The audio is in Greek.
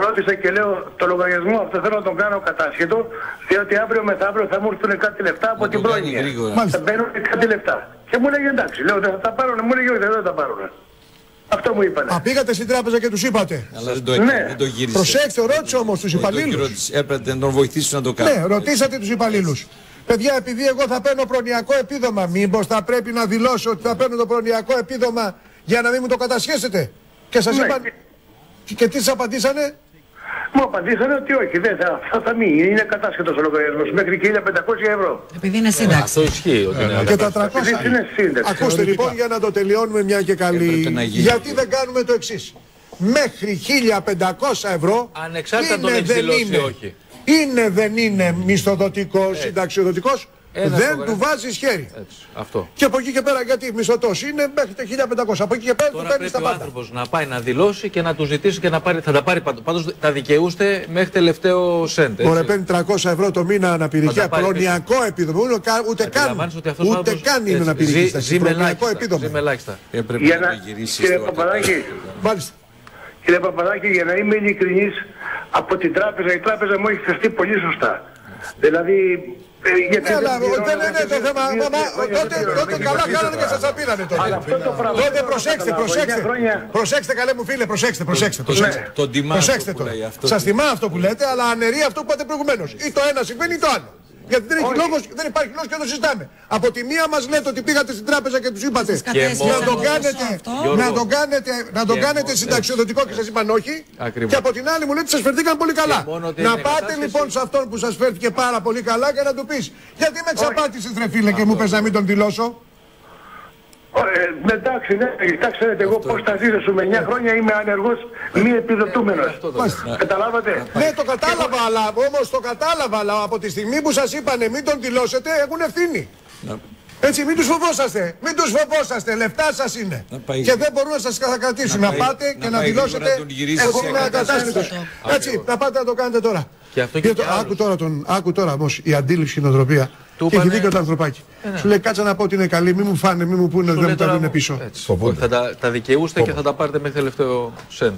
ρώτησα και λέω το λογαριασμό αυτό θέλω να τον κάνω κατάσχετο, διότι αύριο μεθαύριο θα μου έρθουν κάτι λεφτά από την πρόνοια. Θα μπαίνουν κάτι λεφτά. Και μου λέγε εντάξει, λέω δεν θα τα πάρουν, μου λέγε όχι δεν θα τα πάρουν. Αυτό μου είπανε. Α, πήγατε στην τράπεζα και τους είπατε. Αλλά δεν το έκανε, δεν το γύρισε. Προσέξτε, ρώτησε όμως τους υπαλλήλους. Έπρεπε να τον βοηθήσει να το κάνει. Ναι, ρωτήσατε τους υπαλλήλους. Παιδιά, επειδή εγώ θα παίρνω προνοιακό επίδομα, μήπως θα πρέπει να δηλώσω ότι θα παίρνω το προνοιακό επίδομα για να μην μου το κατασχέσετε? Και σας είπαν. Και τι σας απαντήσανε? Μου απαντήσανε ότι όχι, δεν θα μείνει. Είναι κατάσχετος ο λογαριασμός μέχρι 1.500 ευρώ. Επειδή είναι σύνταξη. Αυτό ισχύει. Ότι είναι και τα 300. Είναι σύνταξη. Ακούστε λοιπόν, για να το τελειώνουμε μια και καλή. Γιατί δεν κάνουμε το εξής? Μέχρι 1.500 ευρώ. Ανεξάρτητα από τον έχει δηλώσει ή όχι. Είναι δεν είναι μισθοδοτικός, συνταξιοδοτικός, δεν του βάζεις χέρι. Έτσι, αυτό. Και από εκεί και πέρα, γιατί μισθωτός είναι μέχρι τα 1.500. Από εκεί και πέρα του παίρνεις τα πάντα. Ο άνθρωπος να πάει να δηλώσει και να του ζητήσει και να πάρει. Θα τα πάρει πάντως. Πάντως τα δικαιούστε μέχρι τελευταίο σέντ. Ωραία, παίρνει 300 ευρώ το μήνα αναπηρικία. Προνοιακό επίδομα. Ούτε καν είναι αναπηρική. Προνοιακό επίδομα. Έπρεπε να γυρίσει. Κύριε Παπαδάκη, για να είμαι ειλικρινής, από την τράπεζα, η τράπεζα μου έχει φερθεί πολύ σωστά. Δηλαδή, ναι, αλλά δεν είναι το θέμα. Τότε καλά κάνανε και σας απήρανε τότε. Τότε προσέξτε καλέ μου φίλε, προσέξτε. Προσέξτε τώρα. Σας τιμά αυτό που λέτε, αλλά αναιρεί αυτό που είπατε προηγουμένως. Ή το ένα συμβαίνει ή το άλλο. Γιατί δεν υπάρχει λόγος και να το συζητάμε. Από τη μία μας λέτε ότι πήγατε στην τράπεζα και τους είπατε να τον κάνετε συνταξιοδοτικό και σας είπαν όχι. Και από την άλλη μου λέτε σας φερθήκαν πολύ καλά. Να πάτε λοιπόν σε αυτόν που σας φέρθηκε πάρα πολύ καλά και να του πεις γιατί με εξαπάτησες ρε φίλε και μου πες να μην τον δηλώσω. Εντάξει, ξέρετε εγώ πώς θα ζήσω με 9 χρόνια είμαι ανεργός μη επιδοτούμενος. Καταλάβατε? Ναι, το κατάλαβα, αλλά όμως το κατάλαβα, αλλά από τη στιγμή που σας είπανε μην τον δηλώσετε έχουν ευθύνη. Έτσι, μην τους φοβόσαστε, λεφτά σας είναι. Και δεν μπορούν να σας κατακρατήσουν. Να πάτε και να δηλώσετε έχουμε ακατάστατος. Έτσι, να πάτε να το κάνετε τώρα. Άκου τώρα όμως η αντίληψη νοοτροπία. Και έχει δίκιο το ανθρωπάκι. Σου λέει κάτσα να πω ότι είναι καλή, μη μου φάνε, μη μου πούνε, δεν μου τα δίνουν πίσω. Θα τα δικαιούστε και θα τα πάρετε μέχρι τελευταίο σέντ.